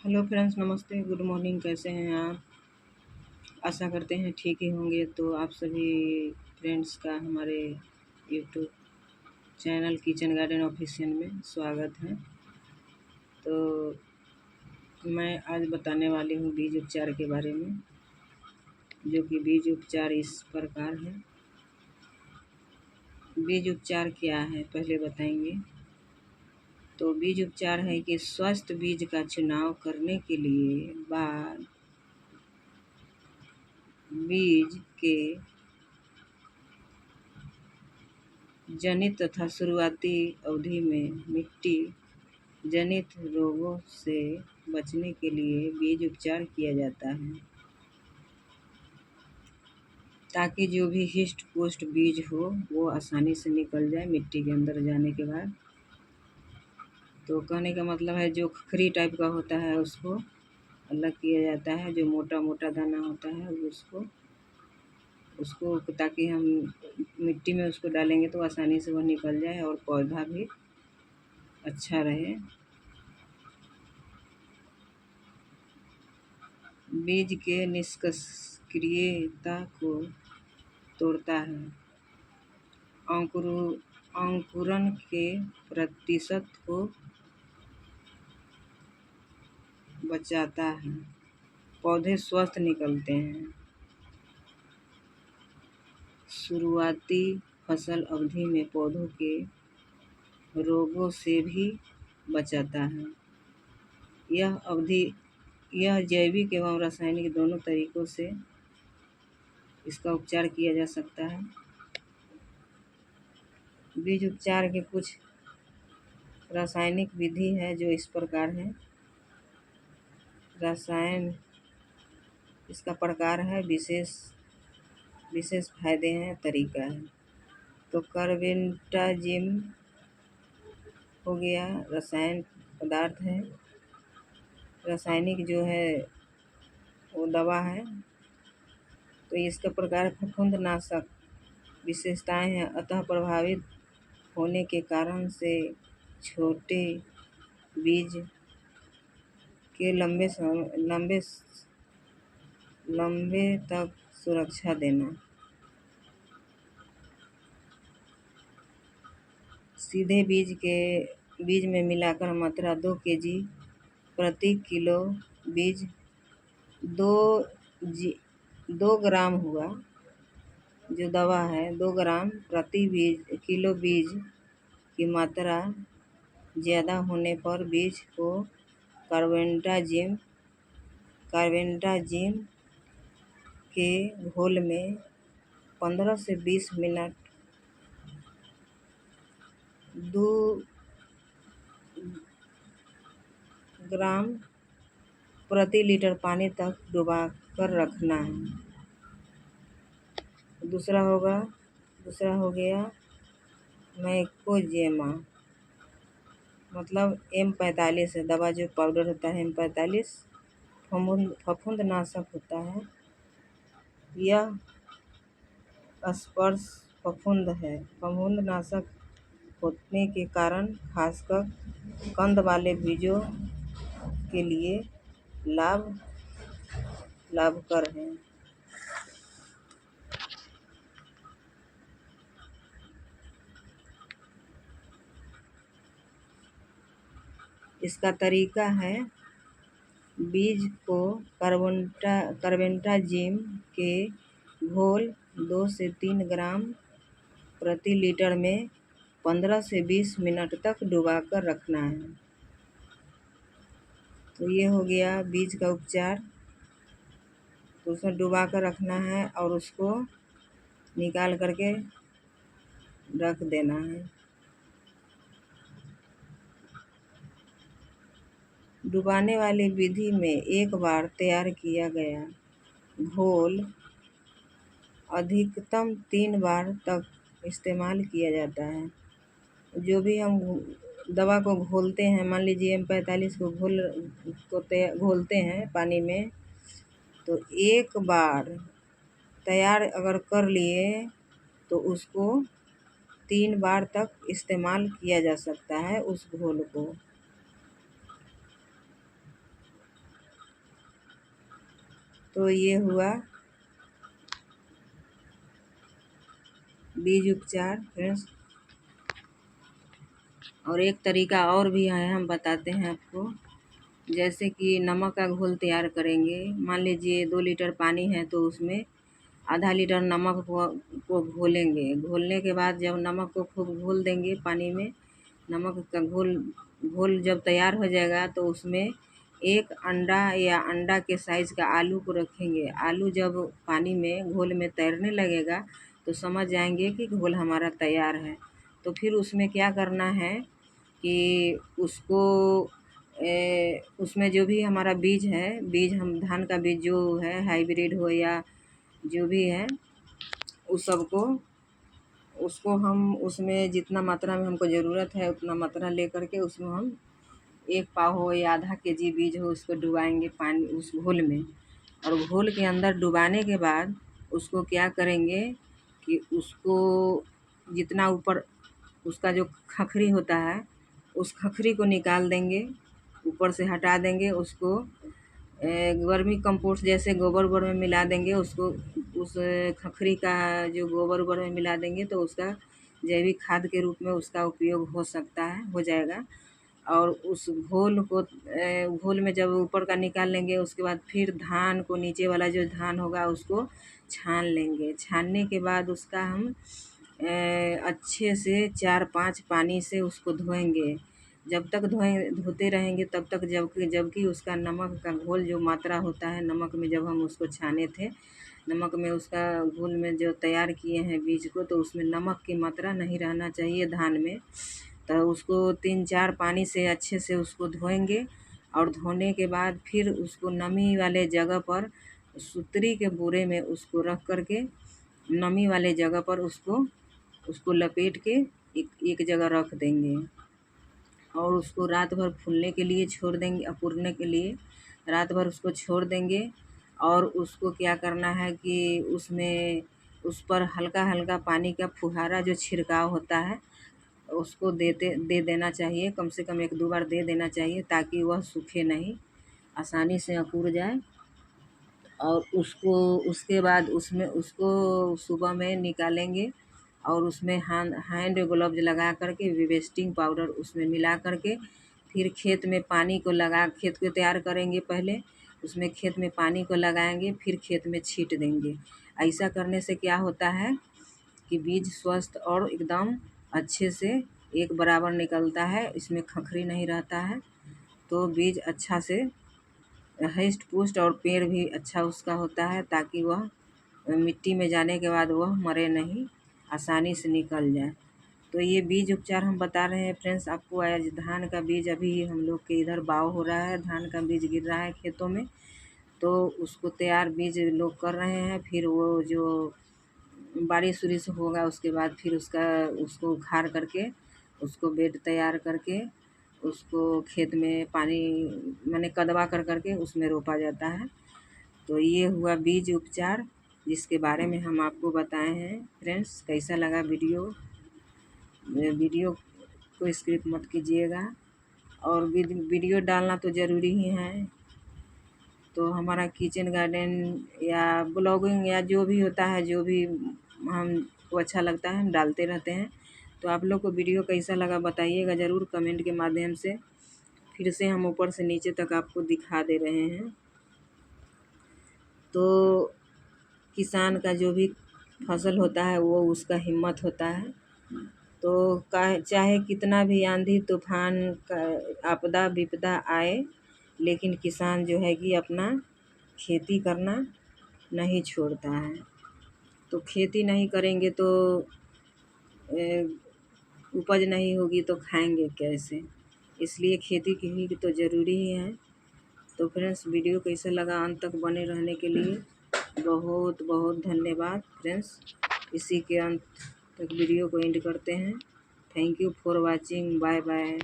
Hello friends, नमस्ते, good morning. कैसे हैं आप? आशा करते हैं ठीक ही होंगे। तो आप सभी फ्रेंड्स का हमारे YouTube channel kitchen garden official में स्वागत है। तो मैं आज बताने वाली हूँ बीज उपचार के बारे में, जो कि बीज उपचार इस प्रकार है। बीज उपचार क्या है पहले बताएंगे। तो बीज उपचार है कि स्वस्थ बीज का चुनाव करने के लिए बाद बीज के जनित तथा शुरुआती अवधि में मिट्टी जनित रोगों से बचने के लिए बीज उपचार किया जाता है, ताकि जो भी हिष्ट पुष्ट बीज हो वो आसानी से निकल जाए मिट्टी के अंदर जाने के बाद। तो कहने का मतलब है जो खखरी टाइप का होता है उसको अलग किया जाता है, जो मोटा मोटा दाना होता है उसको ताकि हम मिट्टी में उसको डालेंगे तो आसानी से वो निकल जाए और पौधा भी अच्छा रहे। बीज के निष्क्रियता को तोड़ता है, अंकुरण के प्रतिशत को बचाता है, पौधे स्वस्थ निकलते हैं, शुरुआती फसल अवधि में पौधों के रोगों से भी बचाता है। यह जैविक एवं रासायनिक दोनों तरीकों से इसका उपचार किया जा सकता है। बीज उपचार के कुछ रासायनिक विधि है जो इस प्रकार है। रसायन इसका प्रकार है, विशेष फायदे हैं, तरीका है। तो कार्बेंडाजिम हो गया, रसायन पदार्थ है, रासायनिक जो है वो दवा है। तो इसका प्रकार फफूंदनाशक विशेषताएं हैं, अतः प्रभावित होने के कारण से छोटे बीज के लंबे तक सुरक्षा देना। सीधे बीज में मिलाकर मात्रा 2 kg प्रति किलो बीज 2 ग्राम हुआ, जो दवा है 2 ग्राम प्रति किलो बीज की मात्रा ज़्यादा होने पर बीज को कार्बेंडाजिम के घोल में 15 से 20 मिनट 2 ग्राम प्रति लीटर पानी तक डुबा कर रखना है। दूसरा हो गया मैकोजेमा, मतलब M45 है, दवा जो पाउडर होता है M45 फफूंदनाशक होता है। यह स्पर्श फफूंदनाशक होने के कारण खासकर कंद वाले बीजों के लिए लाभकर है। इसका तरीका है, बीज को कार्बेंडाजिम के घोल 2 से 3 ग्राम प्रति लीटर में 15 से 20 मिनट तक डुबाकर रखना है। तो ये हो गया बीज का उपचार। तो उसमें डुबा कर रखना है और उसको निकाल करके रख देना है। डुबाने वाली विधि में एक बार तैयार किया गया घोल अधिकतम 3 बार तक इस्तेमाल किया जाता है। जो भी हम दवा को घोलते हैं, मान लीजिए M45 को घोलते हैं पानी में, तो एक बार तैयार अगर कर लिए तो उसको 3 बार तक इस्तेमाल किया जा सकता है उस घोल को। तो ये हुआ बीज उपचार फ्रेंड्स। और एक तरीका और भी है, हम बताते हैं आपको। जैसे कि नमक का घोल तैयार करेंगे। मान लीजिए 2 लीटर पानी है तो उसमें आधा लीटर नमक को घोलेंगे। घोलने के बाद जब नमक को खूब घोल देंगे पानी में, नमक का घोल जब तैयार हो जाएगा तो उसमें एक अंडा या अंडा के साइज़ का आलू को रखेंगे। आलू जब पानी में घोल में तैरने लगेगा तो समझ जाएंगे कि घोल हमारा तैयार है। तो फिर उसमें क्या करना है कि उसको उसमें जो भी हमारा बीज है, बीज हम धान का बीज जो है हाइब्रिड हो या जो भी है, उस सबको उसको हम उसमें जितना मात्रा में हमको ज़रूरत है उतना मात्रा लेकर के उसमें हम 1 पाव हो या आधा केजी बीज हो उसको डुबाएंगे पानी उस घोल में। और घोल के अंदर डुबाने के बाद उसको क्या करेंगे कि उसको जितना ऊपर उसका जो खखरी होता है उस खखरी को निकाल देंगे, ऊपर से हटा देंगे। उसको वर्मी कंपोस्ट जैसे गोबर वोबर में मिला देंगे। उसको उस खखरी का जो गोबर वोबर में मिला देंगे तो उसका जैविक खाद के रूप में उसका उपयोग हो सकता है, हो जाएगा। और उस घोल को घोल में जब ऊपर का निकाल लेंगे उसके बाद फिर धान को, नीचे वाला जो धान होगा उसको छान लेंगे। छानने के बाद उसका हम अच्छे से 4-5 पानी से उसको धोएंगे। जब तक धोते रहेंगे तब तक जबकि उसका नमक का घोल जो मात्रा होता है, नमक में जब हम उसको छाने थे, नमक में उसका घोल में जो तैयार किए हैं बीज को, तो उसमें नमक की मात्रा नहीं रहना चाहिए धान में। तो उसको 3-4 पानी से अच्छे से उसको धोएंगे। और धोने के बाद फिर उसको नमी वाले जगह पर सुतरी के बोरे में उसको रख कर के नमी वाले जगह पर उसको लपेट के एक जगह रख देंगे। और उसको रात भर फूलने के लिए छोड़ देंगे, अंकुरने के लिए रात भर उसको छोड़ देंगे। और उसको क्या करना है कि उसमें उस पर हल्का हल्का पानी का फुहारा जो छिड़काव होता है उसको दे देना चाहिए। कम से कम 1-2 बार दे देना चाहिए ताकि वह सूखे नहीं, आसानी से अंकुर जाए। और उसके बाद उसमें उसको सुबह में निकालेंगे और उसमें हैंड ग्लव्स लगा कर के वेस्टिंग पाउडर उसमें मिला कर के फिर खेत में पानी को खेत को तैयार करेंगे। पहले उसमें खेत में पानी को लगाएंगे, फिर खेत में छींट देंगे। ऐसा करने से क्या होता है कि बीज स्वस्थ और एकदम अच्छे से एक बराबर निकलता है, इसमें खखरी नहीं रहता है। तो बीज अच्छा से हष्ट पुष्ट और पेड़ भी अच्छा उसका होता है ताकि वह मिट्टी में जाने के बाद वह मरे नहीं, आसानी से निकल जाए। तो ये बीज उपचार हम बता रहे हैं फ्रेंड्स आपको। आज धान का बीज अभी हम लोग के इधर बाव हो रहा है, धान का बीज गिर रहा है खेतों में, तो उसको तैयार बीज लोग कर रहे हैं। फिर वो जो बारिश उरिश होगा उसके बाद फिर उसको उखाड़ करके उसको बेड तैयार करके उसको खेत में पानी माने कदवा कर के उसमें रोपा जाता है। तो ये हुआ बीज उपचार जिसके बारे में हम आपको बताए हैं फ्रेंड्स। कैसा लगा वीडियो को स्किप मत कीजिएगा। और वीडियो डालना तो ज़रूरी ही है। तो हमारा किचन गार्डन या ब्लॉगिंग या जो भी होता है, जो भी हमको अच्छा लगता है हम डालते रहते हैं। तो आप लोग को वीडियो कैसा लगा बताइएगा ज़रूर कमेंट के माध्यम से। फिर से हम ऊपर से नीचे तक आपको दिखा दे रहे हैं। तो किसान का जो भी फसल होता है वो उसका हिम्मत होता है। तो चाहे कितना भी आंधी तूफान का आपदा विपदा आए, लेकिन किसान जो है कि अपना खेती करना नहीं छोड़ता है। तो खेती नहीं करेंगे तो उपज नहीं होगी तो खाएंगे कैसे, इसलिए खेती की भी तो ज़रूरी ही है। तो फ्रेंड्स वीडियो कैसा लगा अंत तक बने रहने के लिए बहुत बहुत धन्यवाद फ्रेंड्स। इसी के अंत तक वीडियो को एंड करते हैं। Thank you for watching, bye bye.